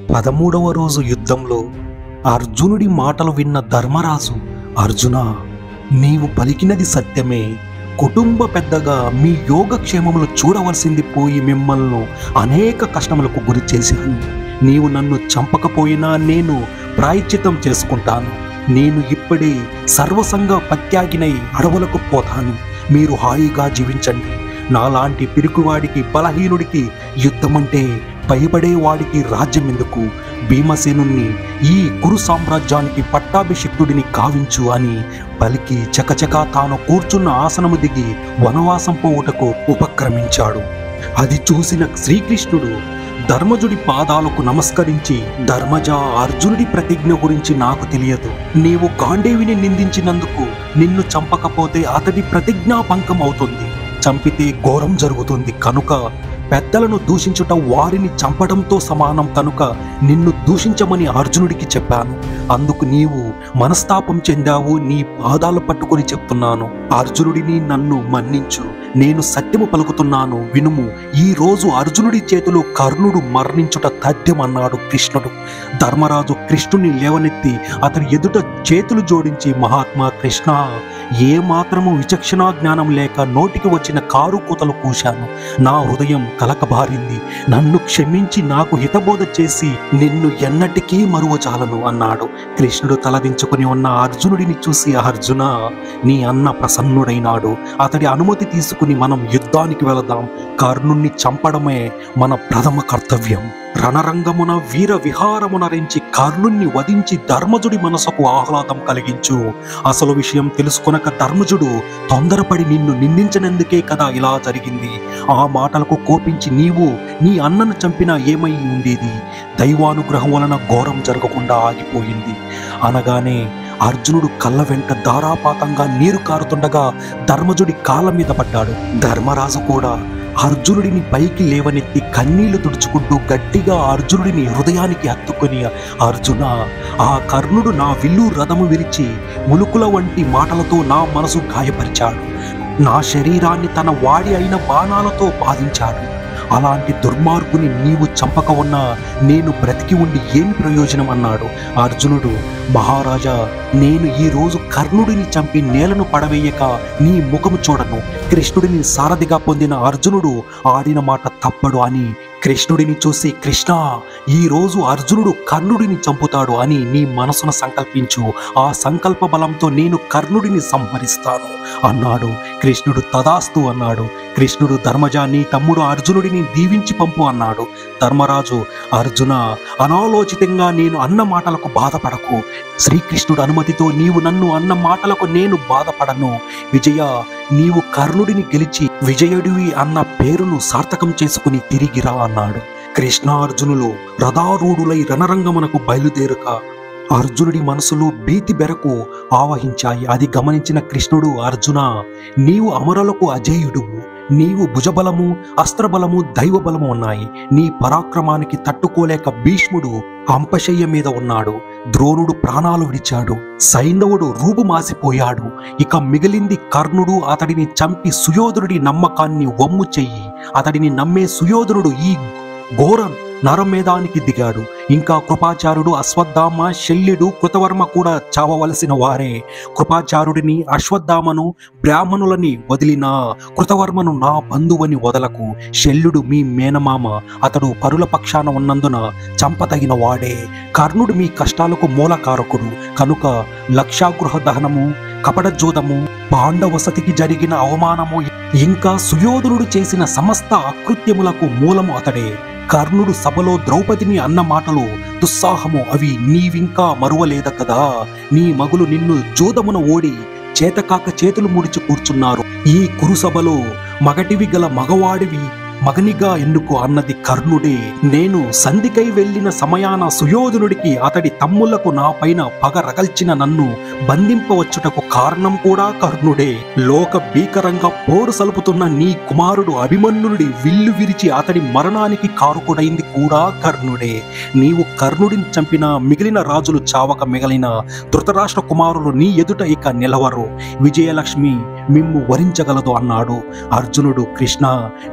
13వ రోజు యుద్ధంలో అర్జునుడి మాటలు విన్న ధర్మరాజు, అర్జున, నీవు పలికినది సత్యమే. కుటుంబ పెద్దగా మీ యోగక్షేమములు చూడవలసింది పోయి మిమ్మల్ని అనేక కష్టములకు గురి చేశాను. నీవు నన్ను చంపకపోయినా నేను ప్రాయశ్చిత్తం చేసుకుంటాను. నేను ఇప్పుడే సర్వసంగ పత్యాగినై అడవులకు పోతాను. మీరు హాయిగా జీవించండి. నాలాంటి పిరికివాడికి, బలహీనుడికి యుద్ధమంటే భయపడేవాడికి రాజ్యం ఎందుకు? భీమసేనుణ్ణి ఈ కురు సామ్రాజ్యానికి పట్టాభిషిక్తుడిని కావించు అని పలికి చకచకా తాను కూర్చున్న ఆసనము దిగి వనవాసం పోవుటకు ఉపక్రమించాడు. అది చూసిన శ్రీకృష్ణుడు ధర్మజుడి పాదాలకు నమస్కరించి, ధర్మజ, అర్జునుడి ప్రతిజ్ఞ గురించి నాకు తెలియదు. నీవు గాంధీవిని నిందించినందుకు నిన్ను చంపకపోతే అతడి ప్రతిజ్ఞాభంగం అవుతుంది. చంపితే ఘోరం జరుగుతుంది. కనుక పెద్దలను దూషించుట వారిని చంపడంతో సమానం. కనుక నిన్ను దూషించమని అర్జునుడికి చెప్పాను. అందుకు నీవు మనస్తాపం చెందావు. నీ పాదాలు పట్టుకొని చెప్తున్నాను, అర్జునుడిని నన్ను మన్నించు. నేను సత్యము పలుకుతున్నాను, వినుము. ఈ రోజు అర్జునుడి చేతిలో కర్ణుడు మరణించుట తథ్యమన్నాడు కృష్ణుడు. ధర్మరాజు కృష్ణుని లేవనెత్తి అతని ఎదుట చేతులు జోడించి, మహాత్మా కృష్ణ, ఏ మాత్రము విచక్షణా జ్ఞానం లేక నోటికి వచ్చిన కారు కూతలు కూశాను. నా హృదయం కలకబారింది. నన్ను క్షమించి నాకు హితబోధ చేసి నిన్ను ఎన్నటికీ మరువజాలను అన్నాడు. కృష్ణుడు తలదించుకుని ఉన్న అర్జునుడిని చూసి, అర్జున, నీ అన్న ప్రసన్నుడైనాడు. అతడి అనుమతి తీసుకుని మనం యుద్ధానికి వెళదాం. కర్ణుణ్ణి చంపడమే మన ప్రథమ కర్తవ్యం. రణరంగమున వీర విహారమునరించి కర్ణుణ్ణి వధించి ధర్మజుడి మనసుకు ఆహ్లాదం కలిగించు. అసలు విషయం తెలుసుకొనక ధర్మజుడు తొందరపడి నిన్ను నిందించినందుకే కదా ఇలా జరిగింది. ఆ మాటలకు కోపించి నీవు నీ అన్నను చంపినా ఏమై ఉండేది? దైవానుగ్రహం వలన ఘోరం జరగకుండా ఆగిపోయింది అనగానే అర్జునుడు కళ్ళ వెంట ధారాపాతంగా నీరు కారుతుండగా ధర్మజుడి కాళ్ళ మీద పడ్డాడు. ధర్మరాజు కూడా అర్జునుడిని పైకి లేవనెత్తి కన్నీళ్లు తుడుచుకుంటూ గట్టిగా అర్జునుడిని హృదయానికి హత్తుకొని, అర్జున, ఆ కర్ణుడు నా విల్లు రథము విరిచి ములుకుల వంటి మాటలతో నా మనసు గాయపరిచాడు. నా శరీరాన్ని తన వాడి అయిన బాణాలతో బాధించాడు. అలాంటి దుర్మార్గుని నీవు చంపక ఉన్నా నేను బ్రతికి ఉండి ఏమి ప్రయోజనం అన్నాడు. అర్జునుడు, మహారాజా, నేను ఈ రోజు కర్ణుడిని చంపి నేలను పడవేయక నీ ముఖము చూడను. కృష్ణుడిని సారథిగా పొందిన అర్జునుడు ఆడిన మాట తప్పడు అని కృష్ణుడిని చూసి, కృష్ణ, ఈ రోజు అర్జునుడు కర్ణుడిని చంపుతాడు అని నీ మనసును సంకల్పించు. ఆ సంకల్ప బలంతో నేను కర్ణుడిని సంహరిస్తాను అన్నాడు. కృష్ణుడు తదాస్తు అన్నాడు. కృష్ణుడు, ధర్మజ, నీ తమ్ముడు అర్జునుడిని దీవించి పంపు అన్నాడు. ధర్మరాజు, అర్జున, అనాలోచితంగా నేను అన్న మాటలకు బాధపడకు. శ్రీకృష్ణుడు అనుమతితో నీవు నన్ను అన్న మాటలకు నేను బాధపడను. విజయ, నీవు కర్ణుడిని గెలిచి విజయుడివి అన్న పేరును సార్థకం చేసుకుని తిరిగిరా అన్నాడు. కృష్ణార్జునులు రథారూఢులై రణరంగమునకు బయలుదేరుక అర్జునుడి మనసులో భీతి బెరకు ఆవహించాయి. అది గమనించిన కృష్ణుడు, అర్జున, నీవు అమరులకు అజేయుడువు. నీవు భుజబలము, అస్త్రబలము, దైవబలము ఉన్నాయి. నీ పరాక్రమానికి తట్టుకోలేక భీష్ముడు అంపశయ్య మీద ఉన్నాడు. ద్రోణుడు ప్రాణాలు విడిచాడు. సైంధవుడు రూపుమాసిపోయాడు. ఇక మిగిలింది కర్ణుడు. అతడిని చంపి సుయోధనుడి నమ్మకాన్ని వమ్ము చెయ్యి. అతడిని నమ్మే సుయోధనుడు ఈ ఘోర నరమేధానికి దిగాడు. ఇంకా కృపాచార్యుడు, అశ్వత్థామ, శల్యుడు, కృతవర్మ కూడా చావవలసిన వారే. కృపాచార్యుడిని, అశ్వత్థామను, బ్రాహ్మణులని వదిలినా కృతవర్మను నా బంధువని వదలకు. శల్యుడు మీ మేనమామ. అతడు పరుల పక్షాన ఉన్నందున చంపతగిన వాడే. కర్ణుడు మీ కష్టాలకు మూలకారకుడు. కనుక లక్షాగృహ దహనము, కపటజోదము, పాండవసతికి జరిగిన అవమానము, ఇంకా సుయోధనుడు చేసిన సమస్త అకృత్యములకు మూలము అతడే. కర్ణుడు సభలో ద్రౌపదిని అన్న మాటలు దుస్సాహము. అవి నీవింకా మరువలేద కదా? నీ మగులు నిన్ను జోదమున ఓడి చేతకాక చేతులు ముడిచి కూర్చున్నారు. ఈ కురుసభలో మగటివి గల మగవాడివి మగనిగా ఎందుకు అన్నది కర్ణుడే. నేను సంధికై వెళ్లిన సమయాన సుయోధనుడికి అతడి తమ్ముళ్లకు నా పైన పగ రగల్చిన నన్ను బంధింపవచ్చుటకు కారణం కూడా కర్ణుడే. లోక భీకరంగా పోరు సలుపుతున్న నీ కుమారుడు అభిమన్యుడి విల్లు విరిచి అతడి మరణానికి కారకుడైంది కూడా కర్ణుడే. నీవు కర్ణుడిని చంపిన మిగిలిన రాజులు చావక మిగిలిన ధృతరాష్ట్ర కుమారులు నీ ఎదుట ఇక నిలవరు. విజయలక్ష్మి మిమ్ము వరించగలదు అన్నాడు. అర్జునుడు, కృష్ణ,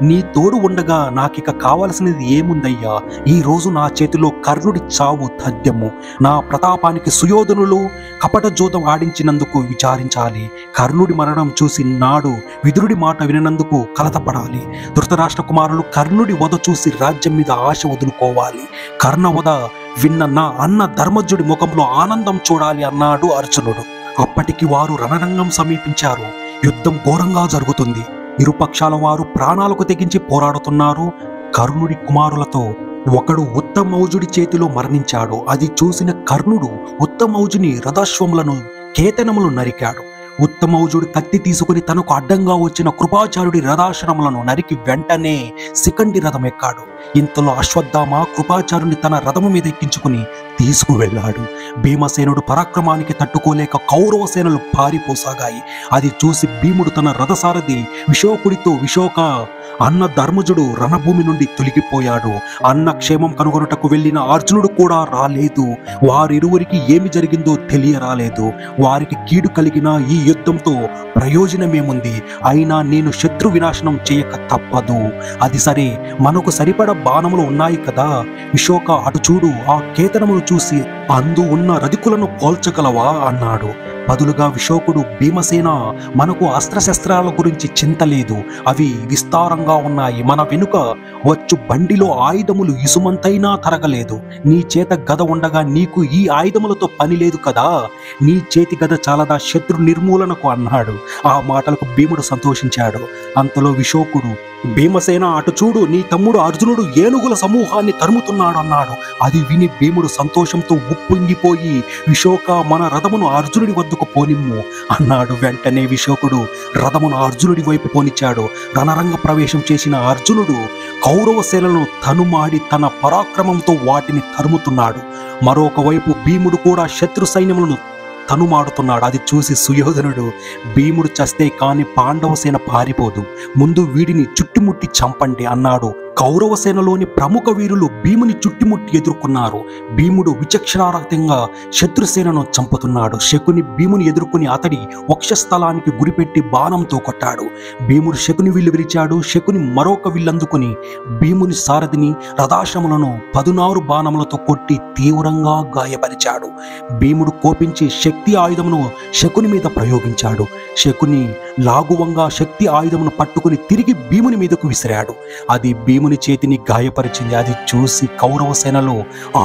నీ తోడు తోడు ఉండగా నాకిక కావలసినది ఏముందయ్యా? ఈ రోజు నా చేతిలో కర్ణుడి చావు తథ్యము. నా ప్రతాపానికి సుయోధనులు కపట జోదం ఆడించినందుకు విచారించాలి. కర్ణుడి మరణం చూసి నాడు విదురుడి మాట విననందుకు కలతపడాలి. ధృతరాష్ట్ర కుమారులు కర్ణుడి వధ చూసి రాజ్యం మీద ఆశ వదులుకోవాలి. కర్ణ వధ విన్న నా అన్న ధర్మజుడి ముఖంలో ఆనందం చూడాలి అన్నాడు అర్జునుడు. అప్పటికి వారు రణరంగం సమీపించారు. యుద్ధం ఘోరంగా జరుగుతుంది. ఇరుపక్షాల వారు ప్రాణాలకు తెగించి పోరాడుతున్నారు. కర్ణుడి కుమారులతో ఒకడు ఉత్తమౌజుడి చేతిలో మరణించాడు. అది చూసిన కర్ణుడు ఉత్తమౌజుని రథాశ్వములను కేతనములు నరికాడు. ఉత్తమౌజుడు కత్తి తీసుకుని తనకు అడ్డంగా వచ్చిన కృపాచార్యుడి రథాశ్రములను నరికి వెంటనే శిఖండి రథం ఎక్కాడు. ఇంతలో అశ్వత్థామ కృపాచార్యుని తన రథము మీద ఎక్కించుకుని తీసుకువెళ్ళాడు. భీమసేనుడు పరాక్రమానికి తట్టుకోలేక కౌరవ సేనలు పారిపోసాగాయి. అది చూసి భీముడు తన రథసారథి విశోకుడితో, విశోక అన్న ధర్మజుడు రణభూమి నుండి తొలగిపోయాడు. అన్న క్షేమం కనుగొనుటకు వెళ్ళిన అర్జునుడు కూడా రాలేదు. వారిరువురికి ఏమి జరిగిందో తెలియరాలేదు. వారికి కీడు కలిగిన ఈ యుద్ధంతో ప్రయోజనమేముంది? అయినా నేను శత్రు వినాశనం చేయక తప్పదు. అది సరే, మనకు సరిపడ బాణములు ఉన్నాయి కదా. విశోక అటు చూడు, ఆ కేతనమును చూసి అందు ఉన్న రధికులను పోల్చగలవా అన్నాడు. బదులుగా విశోకుడు, భీమసేన, మనకు అస్త్రశస్త్రాల గురించి చింత లేదు. అవి విస్తారంగా ఉన్నాయి. మన వెనుక వచ్చు బండిలో ఆయుధములు ఇసుమంతైనా తరగలేదు. నీ చేత గద ఉండగా నీకు ఈ ఆయుధములతో పని లేదు కదా. నీ చేతి గద చాలదా శత్రు నిర్మూలనకు అన్నాడు. ఆ మాటలకు భీముడు సంతోషించాడు. అంతలో విశోకుడు, భీమసేన అటు చూడు, నీ తమ్ముడు అర్జునుడు ఏనుగుల సమూహాన్ని తరుముతున్నాడు అన్నాడు. అది విని భీముడు సంతోషంతో ఉప్పొంగిపోయి, విశోక, మన రథమును అర్జునుడి వద్దకు పోనిమ్ము అన్నాడు. వెంటనే విశోకుడు రథమును అర్జునుడి వైపు పోనిచ్చాడు. రణరంగ ప్రవేశం చేసిన అర్జునుడు కౌరవ సేనలను తనుమాడి తన పరాక్రమంతో వాటిని తరుముతున్నాడు. మరొక వైపు భీముడు కూడా శత్రు సైన్యములను తనుమాడుతున్నాడు. అది చూసి సుయోధనుడు, భీముడు చస్తే కాని పాండవ సేన పారిపోదు, ముందు వీడిని చుట్టుముట్టి చంపండి అన్నాడు. కౌరవ సేనలోని ప్రముఖ వీరులు భీముని చుట్టుముట్టి ఎదుర్కొన్నారు. భీముడు విచక్షణారహితంగా శత్రుసేనను చంపుతున్నాడు. శకుని భీముని ఎదుర్కొని అతడి వక్షస్థలానికి గురిపెట్టి బాణంతో కొట్టాడు. భీముడు శకుని విల్లు విరిచాడు. శకుని మరొక విల్లందుకుని భీముని సారథిని రథాశ్రములను 16 బాణములతో కొట్టి తీవ్రంగా గాయపరిచాడు. భీముడు కోపించి శక్తి ఆయుధమును శకుని మీద ప్రయోగించాడు. శకుని లాగువంగా శక్తి ఆయుధమును పట్టుకుని తిరిగి భీముని మీదకు విసిరాడు. అది భీముని చేతిని గాయపరిచింది. అది చూసి కౌరవ సేనలు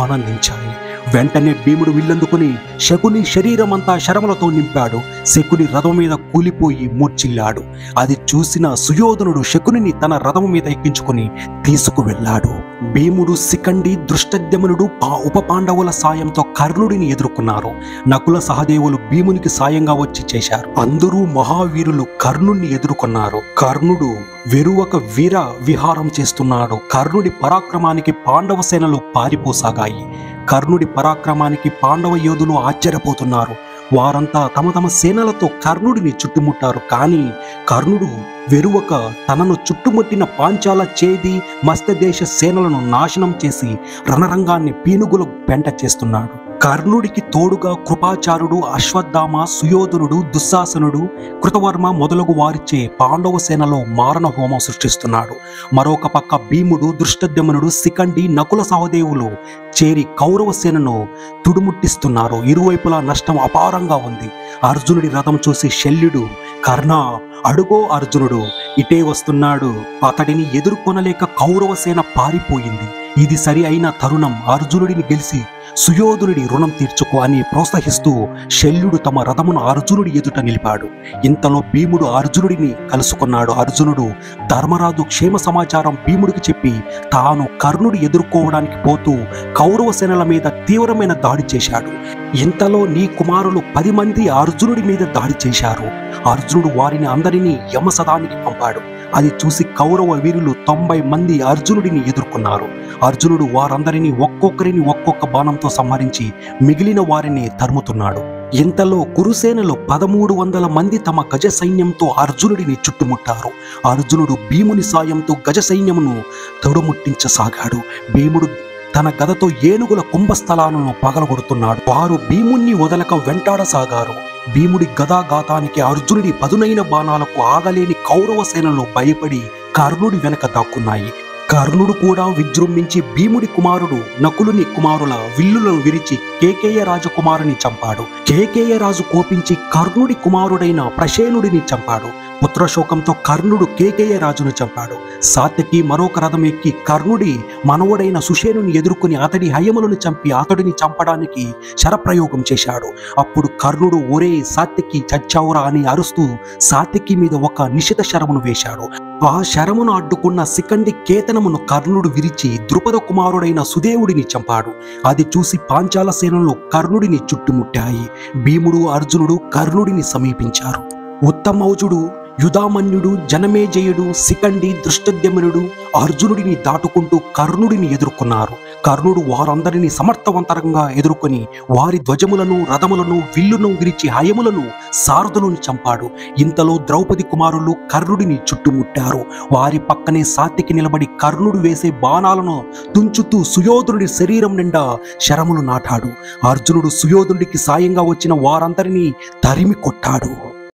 ఆనందించాయి. వెంటనే భీముడు విల్లందుకుని శకుని శరీరం అంతా శరములతో నింపాడు. శకుని రథం మీద కూలిపోయి మూర్చిల్లాడు. అది చూసిన సుయోధనుడు శకునిని తన రథము మీద ఎక్కించుకుని తీసుకువెళ్ళాడు. భీముడు, శిఖండి, దృష్టద్యుమ్నుడు ఆ ఉప పాండవుల సాయంతో కర్ణుడిని ఎదుర్కొన్నారు. నకుల సహదేవులు భీమునికి సాయంగా వచ్చి చేశారు. అందరూ మహావీరులు కర్ణుడిని ఎదుర్కొన్నారు. కర్ణుడు వెరువక వీర విహారం చేస్తున్నాడు. కర్ణుడి పరాక్రమానికి పాండవ సేనలు పారిపోసాగాయి. కర్ణుడి పరాక్రమానికి పాండవ యోధులు ఆశ్చర్యపోతున్నారు. వారంతా తమ తమ సేనలతో కర్ణుడిని చుట్టుముట్టారు. కానీ కర్ణుడు వెరువక తనను చుట్టుముట్టిన పాంచాల, చేది, మత్స్యదేశ సేనలను నాశనం చేసి రణరంగాన్ని పీనుగుల పెంట చేస్తున్నాడు. కర్ణుడికి తోడుగా కృపాచార్యుడు, అశ్వత్థామ, సుయోధనుడు, దుశ్శాసనుడు, కృతవర్మ మొదలగు వారిచే పాండవ సేనలో మారణ హోమం సృష్టిస్తున్నాడు. మరొక పక్క భీముడు, దృష్టద్యుమ్నుడు, శిఖండి, నకుల సహదేవులు చేరి కౌరవ సేనను తుడుముట్టిస్తున్నారు. ఇరువైపులా నష్టం అపారంగా ఉంది. అర్జునుడి రథం చూసి శల్యుడు, కర్ణ, అడుగో అర్జునుడు ఇటే వస్తున్నాడు. అతడిని ఎదుర్కొనలేక కౌరవ సేన పారిపోయింది. ఇది సరి అయిన తరుణం. అర్జునుడిని గెలిచి సుయోధనుడి రుణం తీర్చుకో అని ప్రోత్సహిస్తూ శల్యుడు తమ రథమును అర్జునుడి ఎదుట నిలిపాడు. ఇంతలో భీముడు అర్జునుడిని కలుసుకున్నాడు. అర్జునుడు ధర్మరాజు క్షేమ సమాచారం భీముడికి చెప్పి తాను కర్ణుడి ఎదుర్కోవడానికి పోతూ కౌరవ సేనల మీద తీవ్రమైన దాడి చేశాడు. ఇంతలో నీ కుమారులు 10 మంది అర్జునుడి మీద దాడి చేశారు. అర్జునుడు వారిని అందరినీ యమసదానికి పంపాడు. అది చూసి కౌరవ వీరులు 90 మంది అర్జునుడిని ఎదుర్కొన్నారు. అర్జునుడు వారందరినీ ఒక్కొక్కరిని ఒక్కొక్క బాణంతో సంహరించి మిగిలిన వారిని తరుముతున్నాడు. ఇంతలో కురుసేనలో 1300 మంది తమ గజ సైన్యంతో అర్జునుడిని చుట్టుముట్టారు. అర్జునుడు భీముని సాయంతో గజ సైన్యమును తొడముట్టించసాగాడు. భీముడు తన గదతో ఏనుగుల కుంభస్థలాలను పగలగొడుతున్నాడు. వారు భీముణ్ణి వదలక వెంటాడసాగారు. భీముడి గదాఘాతానికి అర్జునుడి పదునైన బాణాలకు ఆగలేని కౌరవ సేనలో భయపడి కర్ణుడి వెనక దాక్కున్నాయి. కర్ణుడు కూడా విజృంభించి భీముడి కుమారుడు నకులుని కుమారుల విల్లులను విరిచి కేకేయ రాజకుమారుని చంపాడు. కేకేయ రాజు కోపించి కర్ణుడి కుమారుడైన ప్రసేనుడిని చంపాడు. పుత్రశోకంతో కర్ణుడు కేకేయ రాజును చంపాడు. సాత్యకి మరొక రథం ఎక్కి కర్ణుడి మనవడైన సుషేనుని ఎదుర్కొని అతడి హయములను చంపి అతడిని చంపడానికి శరప్రయోగం చేశాడు. అప్పుడు కర్ణుడు ఒరే సాత్యకి చచ్చావురా అని అరుస్తూ సాత్యకి మీద ఒక నిశిత శరమును వేశాడు. ఆ శరమును అడ్డుకున్న శిఖండి కేతనమును కర్ణుడు విరిచి ద్రుపద కుమారుడైన సుదేవుడిని చంపాడు. అది చూసి పాంచాల సేనలు కర్ణుడిని చుట్టుముట్టాయి. భీముడు అర్జునుడు కర్ణుడిని సమీపించారు. ఉత్తమౌజుడు యుధామన్యుడు జనమేజయుడు శిఖండి దృష్టద్యుమ్నుడు అర్జునుడిని దాటుకుంటూ కర్ణుడిని ఎదుర్కొన్నారు. కర్ణుడు వారందరినీ సమర్థవంతంగా ఎదుర్కొని వారి ధ్వజములను రథములను విల్లును విరిచి హయములను సారథులను చంపాడు. ఇంతలో ద్రౌపది కుమారులు కర్ణుడిని చుట్టుముట్టారు. వారి పక్కనే సాత్యకి నిలబడి కర్ణుడు వేసే బాణాలను తుంచుతూ సుయోధనుడి శరీరం నిండా శరములు నాటాడు. అర్జునుడు సుయోధనుడికి సాయంగా వచ్చిన వారందరినీ తరిమి కొట్టాడు.